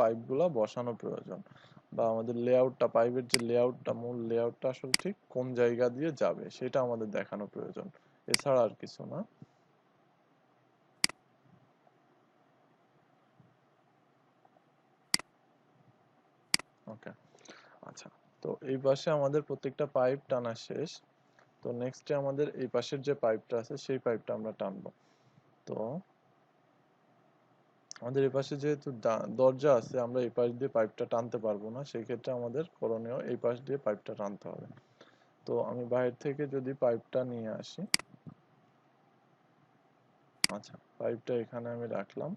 পাইপগুলো বসানো প্রয়োজন, বা আমাদের লেআউটটা, পাইপের যে লেআউটটা, মূল লেআউটটা আসলে ঠিক কোন জায়গা দিয়ে যাবে সেটা আমাদের দেখানো প্রয়োজন, এছাড়া আর কিছু না। ওকে, আচ্ছা, তো এই পাশে আমাদের প্রত্যেকটা পাইপ টানা শেষ। তো নেক্সটে আমাদের এই পাশের যে পাইপটা আছে সেই পাইপটা আমরা টানবো। তো আমাদের এই পাশে যেহেতু দরজা আছে, আমরা এই পাশ দিয়ে পাইপটা টানতে পারবো না, সেই ক্ষেত্রে আমাদের করণীয় এই পাশ দিয়ে পাইপটা টানতে হবে। তো আমি বাইরে থেকে যদি পাইপটা নিয়ে আসি, আচ্ছা, পাইপটা এখানে আমি রাখলাম।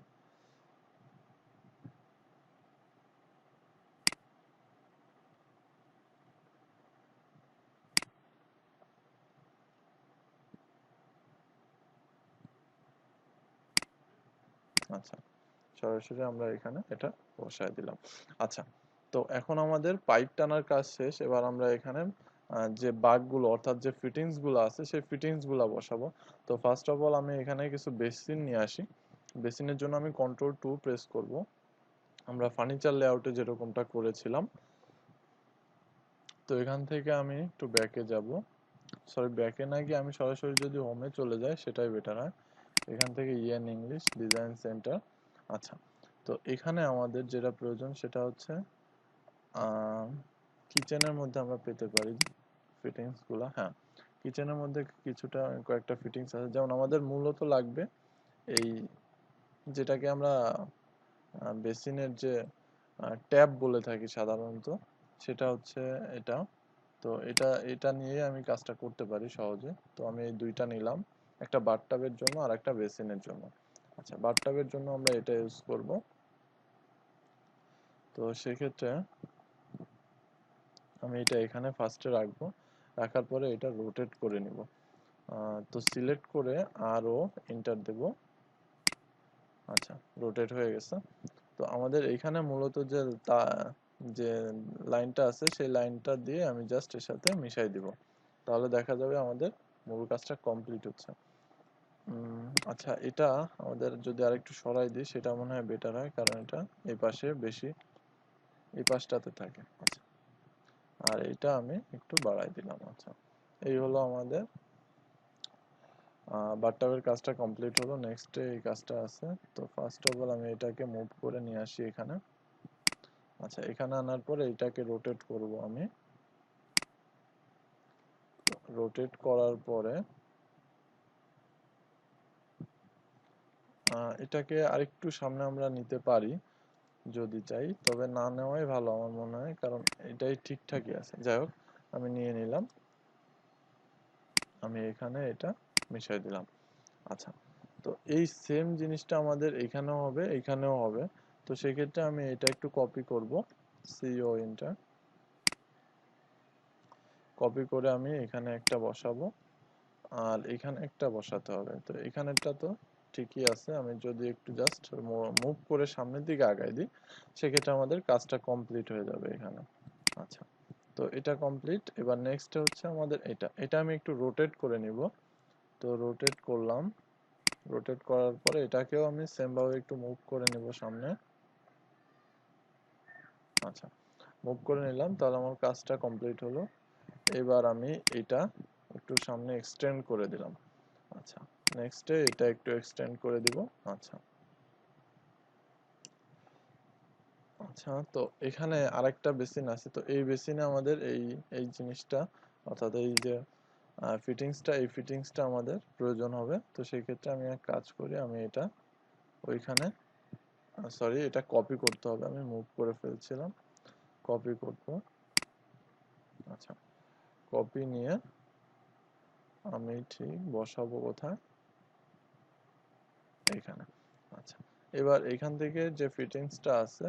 আচ্ছা, সরাসরি আমরা এখানে এটা বসায় দিলাম। আচ্ছা, তো এখন আমাদের পাইপ টানার কাজ শেষ। এবার আমরা এখানে যে বাগগুলো অর্থাৎ যে ফিটিংস গুলো আছে সেই ফিটিংস গুলো বসাবো। তো ফার্স্ট অফ অল আমি এখানে কিছু বেসিন নিয়ে আসি। বেসিনের জন্য আমি Ctrl+2 প্রেস করব। আমরা ফার্নিচার লেআউটে যেরকমটা করেছিলাম। তো এখান থেকে আমি একটু ব্যাকে যাব, সরি ব্যাকে না গিয়ে আমি সরাসরি যদি হোমে চলে যাই সেটাই বেটার হয়। এখান থেকে ইএন ইংলিশ ডিজাইন সেন্টার। আচ্ছা, তো এখানে আমাদের যেটা প্রয়োজন সেটা হচ্ছে কিচেনের মধ্যে আমরা পেতে পারি ফিটিংস গুলা। হ্যাঁ, কিচেনের মধ্যে কিছুটা কয়েকটা ফিটিংস আছে, যেমন আমাদের মূলত লাগবে এই যেটাকে আমরা বেসিনের যে ট্যাপ বলে থাকি সাধারণত, সেটা হচ্ছে এটা। তো এটা নিয়ে আমি কাজটা করতে পারি সহজে। তো আমি এই দুইটা নিলাম, একটা বাথটাবের জন্য আর একটা বেসিনের জন্য। আচ্ছা, বাথটাবের জন্য আমরা এটা ইউজ করব। তো সেক্ষেত্রে আমি এটা এখানে ফার্স্টে রাখবো, রাখার পরে এটা রোটেট করে নিব। তো সিলেক্ট করে আরও এন্টার দেব। আচ্ছা, রোটেট হয়ে গেছে। তো আমাদের এখানে মূলত যে লাইনটা আছে সেই লাইনটা দিয়ে আমি জাস্ট এর সাথে মিশাই দিব, তাহলে দেখা যাবে আমাদের মূল কাজটা কমপ্লিট হচ্ছে। আচ্ছা, এটা আমাদের যদি আরেকটু সরাই দিই সেটা মনে হয় বেটার হয়, কারণ এটা এই পাশে বেশি, এই পাশটাতে থাকে। আচ্ছা, আর এটা আমি একটু বাড়াই দিলাম। আচ্ছা, এই হলো আমাদের বাথটাবের কাজটা কমপ্লিট হলো। নেক্সট এই কাজটা আছে। তো ফার্স্ট অফ অল আমি এটাকে মুভ করে নিয়ে আসি এখানে। আচ্ছা, এখানে আনার পরে এটাকে রোটেট করব আমি। রোটেট করার পরে এটাকে আরেকটু সামনে আমরা নিতে পারি যদি চাই, তবে না নেওয়াই ভালো আমার মনে হয়, কারণ এটাই ঠিকঠাকই আছে। যাই হোক, আমি নিয়ে নিলাম, আমি এখানে এটা মিশাই দিলাম। আচ্ছা, তো এই সেম জিনিসটা আমাদের এখানেও হবে, এখানেও হবে। তো সেক্ষেত্রে আমি এটা একটু কপি করব, সিও ইন্টার কপি করে আমি এখানে একটা বসাবো, আর এখানে একটা বসাতে হবে। তো এখানেরটা তো ঠিকই আছে, আমি যদি একটু জাস্ট মুভ করে সামনের দিকে আগাই দিই সেক্ষেত্রে আমাদের কাজটা কমপ্লিট হয়ে যাবে এখানে। আচ্ছা, তো এটা কমপ্লিট। এবার নেক্সট হচ্ছে আমাদের এটা আমি একটু রোটেট করে নিব। তো রোটেট করলাম, রোটেট করার পরে এটাকেও আমি সেম ভাবে একটু মুভ করে নিব সামনে। আচ্ছা, মুভ করে নিলাম, তাহলে আমার কাজটা কমপ্লিট হলো। এবার আমি এটা একটু সামনে এক্সটেন্ড করে দিলাম। আচ্ছা, নেক্সটে এটা একটু এক্সটেন্ড করে দিব। আচ্ছা, আচ্ছা, তো এখানে আরেকটা বেসিন আছে। তো এই বেসিনে আমাদের এই এই জিনিসটা, অর্থাৎ এই যে এই ফিটিংসটা আমাদের প্রয়োজন হবে। তো সেই ক্ষেত্রে আমি এক কাজ করি, আমি এটা ওইখানে, সরি, এটা কপি করতে হবে, আমি মুভ করে ফেলছিলাম, কপি করব। আচ্ছা, কপি নিয়ে আমি ঠিক বসাবো কোথায়, এইখানে। আচ্ছা, এবার এখান থেকে যে ফিটিংসটা আছে,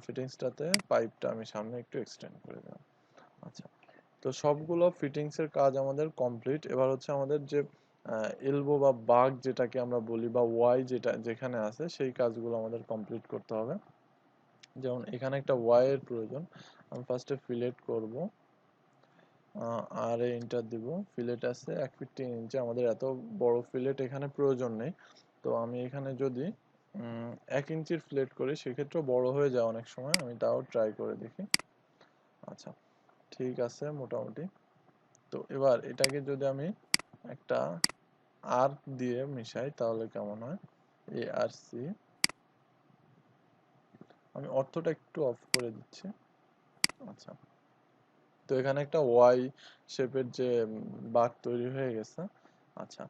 ফিটিংসটাতে পাইপটা আমি সামনে একটু এক্সটেন্ড করে দিলাম। আচ্ছা, তো সবগুলো ফিটিংস এর কাজ আমাদের কমপ্লিট। এবার হচ্ছে আমাদের যে এলবো বা বাগ যেটাকে আমরা বলি, বা ওয়াই যেটা যেখানে আছে সেই কাজগুলো আমাদের কমপ্লিট করতে হবে। যেমন এখানে একটা ওয়াই এর প্রয়োজন, আমি ফার্স্টে ফিলেট করব, আর এন্টার দিব। ফিলেট আছে 1 ফিট 3 ইঞ্চি, আমাদের এত বড় ফিলেট এখানে প্রয়োজন নেই। তো আমি এখানে যদি 1 ইঞ্চির ফিলেট করি সেক্ষেত্রেও বড় হয়ে যায় অনেক সময়, আমি তাও ট্রাই করে দেখি। আচ্ছা, ঠিক আছে মোটামুটি। তো এবার এটাকে যদি আমি একটা আর্ক দিয়ে মিশাই তাহলে কেমন হয়? ARC, আমি অর্থটা একটু অফ করে দিচ্ছি। আচ্ছা, তো এখানে একটা ওয়াই শেপের যে বাঁক তৈরি হয়ে গেছে। আচ্ছা,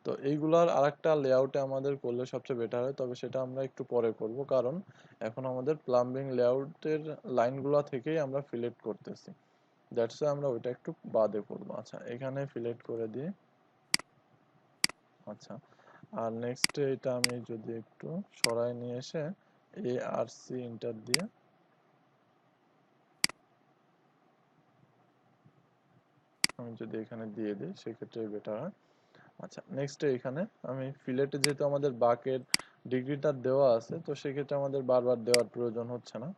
তো এইগুলার আরেকটা লেআউটে আমাদের করলে সবচেয়ে বেটার হয়, তবে সেটা আমরা একটু পরে করব, কারণ এখন আমাদের প্লাম্বিং লেআউটের লাইনগুলা থেকেই আমরা ফিলেট করতেছি। দ্যাটস ওয়াই আমরা ওইটা একটু বাদে করব। আচ্ছা, এখানে ফিলেট করে দিই। আচ্ছা, আর নেক্সট এটা আমি যদি একটু সরায় নিয়ে এসে ARC ইন্টার দিয়ে আমি যদি এখানে দিয়ে দিই সেক্ষেত্রে বেটার হয়। আচ্ছা, নেক্সট এখানে আমি ফিলেটে যেহেতু আমাদের বাঁকের ডিগ্রিটা দেওয়া আছে, তো সেক্ষেত্রে আমাদের বারবার দেওয়ার প্রয়োজন হচ্ছে না।